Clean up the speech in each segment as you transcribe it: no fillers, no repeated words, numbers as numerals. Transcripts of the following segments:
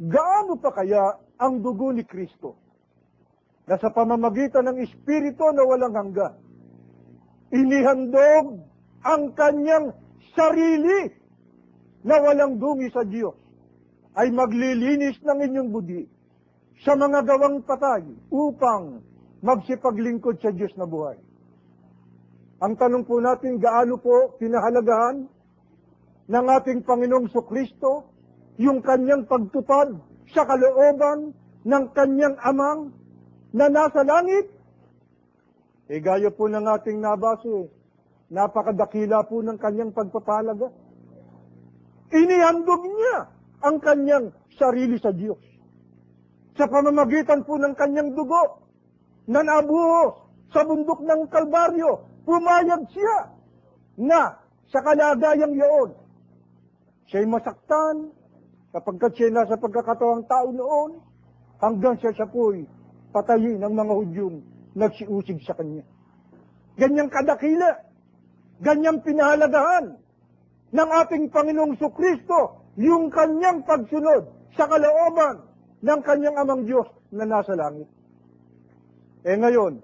gaano pa kaya ang dugo ni Kristo na sa pamamagitan ng Espiritu na walang hanggan, inihandog ang kanyang sarili na walang dumi sa Diyos, ay maglilinis ng inyong budi sa mga gawang patay upang magsipaglingkod sa Diyos na buhay. Ang tanong po natin, gaano po pinahalagahan ng ating Panginoong Kristo yung kanyang pagtupad sa kalooban ng kanyang amang na nasa langit? Gaya po ng ating nabasa, napakadakila po ng kanyang pagpapahalaga. Inihandog niya ang kanyang sarili sa Diyos. Sa pamamagitan po ng kanyang dugo na nabuhos sa bundok ng Kalbaryo, pumayag siya na sa kalagayang iyon, siya'y masaktan kapag siya nasa pagkakatawang tao noon, hanggang siya po'y patayin ng mga Hudyong nagsiusig sa kanya. Ganyang kadakila, ganyang pinahalagahan ng ating Panginoong Kristo yung kanyang pagsunod sa kalooban ng kanyang amang Diyos na nasa langit. Ngayon,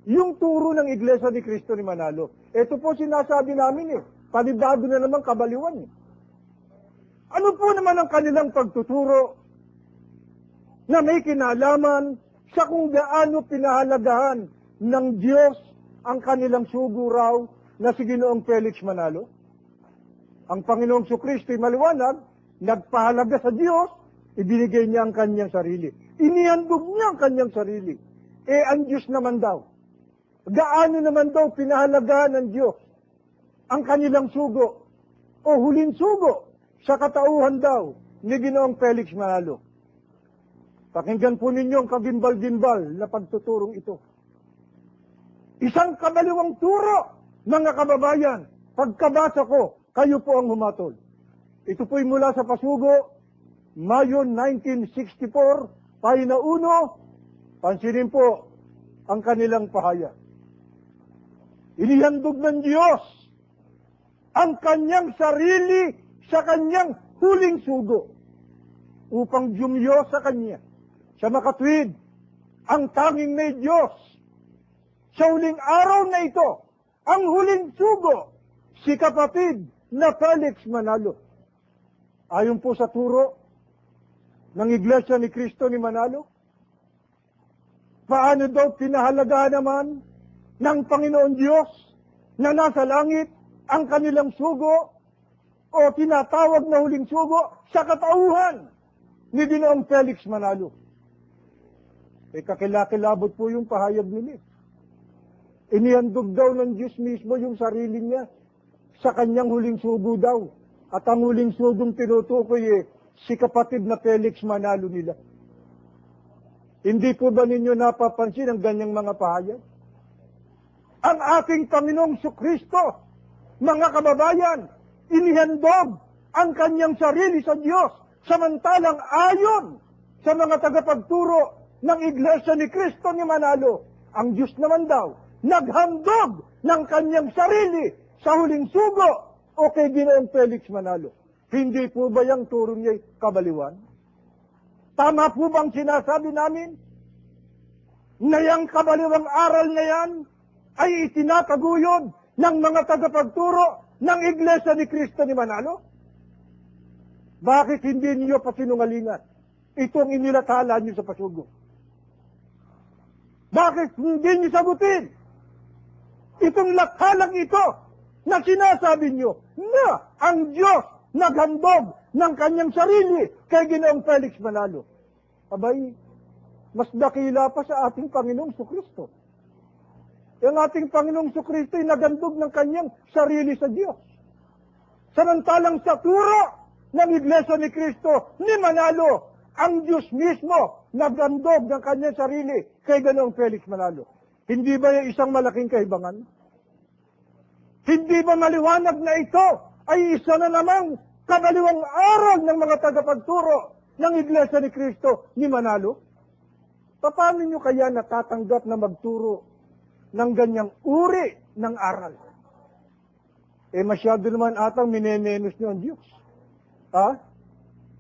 yung turo ng Iglesia ni Cristo ni Manalo, ito po sinasabi namin panibado na naman kabaliwan. Ano po naman ang kanilang pagtuturo na may kinalaman sa kung gaano pinahalagahan ng Diyos ang kanilang sugo raw na si Ginoong Felix Manalo? Ang Panginoong Kristo'y maliwanag, nagpahalaga sa Diyos, ibinigay niya ang kanyang sarili. Inihandog niya ang kanyang sarili. Ang Diyos naman daw, gaano naman daw pinahalagahan ng Diyos ang kanilang sugo o huling sugo sa katauhan daw ni Ginoong Felix Manalo. Pakinggan po ninyo ang kagimbal-gimbal na pagtuturong ito. Isang kabaliwang turo, mga kababayan, pagkabasa ko, kayo po ang humatol. Ito po'y mula sa Pasugo, Mayo 1964, pahina 1, pansinin po ang kanilang pahayag. Inihandog ng Diyos ang kanyang sarili sa kanyang huling sugo upang jumyo sa kanya, sa makatwid, ang tanging may Diyos. Sa huling araw na ito, ang huling sugo, si kapatid na Felix Manalo. Ayon po sa turo ng Iglesia ni Cristo ni Manalo, paano daw pinahalagahan naman ng Panginoon Diyos na nasa langit ang kanilang sugo o tinatawag na huling sugo sa katauhan ni Ginoong Felix Manalo. Kakilakilabot po yung pahayag nila. Inihandog daw ng Diyos mismo yung sarili niya sa kanyang huling sugo daw. At ang huling sugong tinutukoy si kapatid na Felix Manalo nila. Hindi po ba ninyo napapansin ang ganyang mga pahayag? Ang ating Panginoong Kristo, mga kababayan, inihandog ang kanyang sarili sa Diyos, samantalang ayon sa mga tagapagturo ng Iglesia ni Cristo ni Manalo, ang Diyos naman daw, naghandog ng kanyang sarili sa huling sugo o kay Ginoong Felix Manalo. Hindi po ba yung turo niya kabaliwan? Tama po bang sinasabi namin na yung kabaliwang aral na yan ay itinataguyod ng mga tagapagturo ng Iglesia ni Cristo ni Manalo? Bakit hindi niyo pasinungalingan itong inilathala niyo sa Pasugo? Bakit hindi niyo sagutin itong lathalang ito na sinasabi niyo na ang Diyos naghandog ng kanyang sarili kay Ginoong Felix Manalo? Abay, mas dakila pa sa ating Panginoong Kristo. Yung ating Panginoong Kristo ay naghandog ng kanyang sarili sa Diyos. Samantalang sa turo ng Iglesia ni Cristo ni Manalo, ang Diyos mismo naghandog ng kanyang sarili kay Ginoong Felix Manalo. Hindi ba yung isang malaking kaibangan? Hindi ba maliwanag na ito ay isa na namang kabaliwang aral ng mga tagapagturo ng Iglesia ni Cristo ni Manalo? Paano nyo kaya natatanggap na magturo ng ganyang uri ng aral? Masyado naman atang minemenos nyo ang Diyos.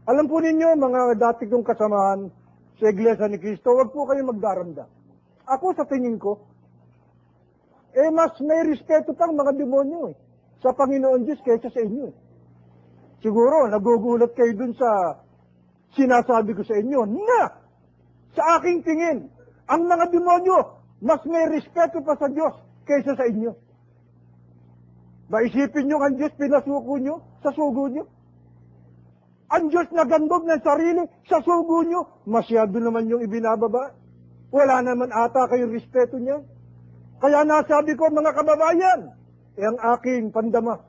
Alam po ninyo, mga dati kong kasamahan sa Iglesia ni Cristo, huwag po kayo magdaranda. Ako sa tingin ko, mas may respeto pang mga demonyo sa Panginoon Diyos kaysa sa inyo. Siguro, nagugulat kayo dun sa sinasabi ko sa inyo na sa aking tingin, ang mga demonyo, mas may respeto pa sa Diyos kaysa sa inyo. Maisipin nyo ang Diyos pinasuko nyo sa sugo nyo. Ang Diyos nagandog ng sarili sa sugo nyo, masyado naman yung ibinababa. Wala naman ata kayong respeto niya. Kaya nasabi ko, mga kababayan, ang aking pandama,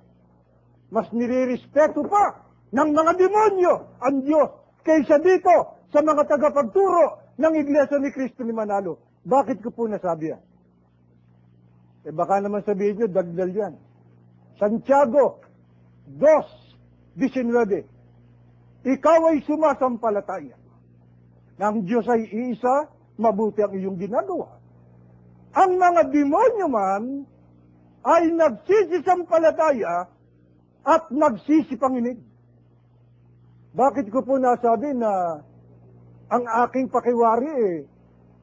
mas nirirespeto pa ng mga demonyo ang Diyos kaysa dito sa mga tagapagturo ng Iglesia ni Cristo ni Manalo. Bakit ko po nasabi yan? Baka naman sabihin nyo, dagdal yan. Santiago 2:19, ikaw ay sumasampalataya na ang Diyos ay iisa, mabuti ang iyong ginagawa. Ang mga demonyo man ay nagsisisampalataya at nagsisipanginig. Bakit ko po nasabi na ang aking pakiwari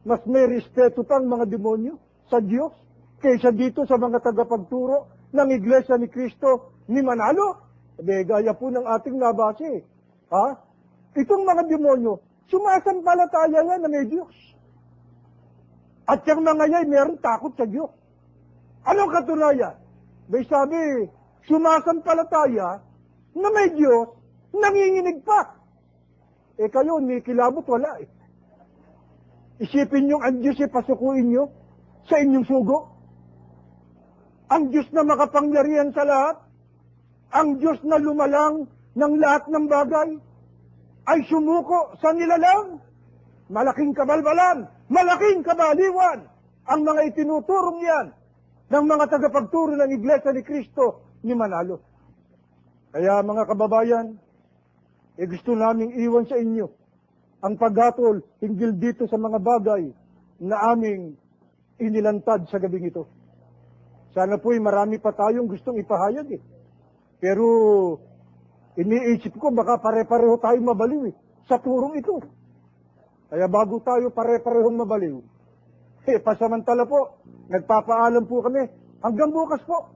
mas may respeto pang mga demonyo sa Diyos kaysa dito sa mga tagapagturo ng Iglesia ni Cristo ni Manalo? Gaya po ng ating nabase. Itong mga demonyo, sumasampalataya yan na may Diyos. At yung mga yan, meron takot sa Diyos. Anong katunayan? Sabi, sumasampalataya na may Diyos, nanginginig pa. Kayo, nikilabot, wala Isipin nyo, ang Diyos pasukuin nyo sa inyong sugo. Ang Diyos na makapangyarihan sa lahat, ang Diyos na lumalang ng lahat ng bagay, ay sumuko sa nilalang. Malaking kabalbalan, malaking kabaliwan, ang mga itinuturong yan ng mga tagapagturo ng Iglesia ni Cristo ni Manalo. Kaya mga kababayan, gusto naming iwan sa inyo ang paghatol hinggil dito sa mga bagay na aming inilantad sa gabing ito. Sana po'y marami pa tayong gustong ipahayag Pero iniisip ko baka pare-pareho tayong mabaliw sa turong ito. Kaya bago tayo pare-parehong mabaliw, pasamantala po, nagpapaalam po kami. Hanggang bukas po.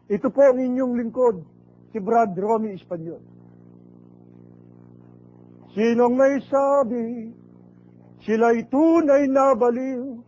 Ito po ang inyong lingkod, si Brad Romy Espanyol. Sinong may sabi, sila'y tunay na baliw,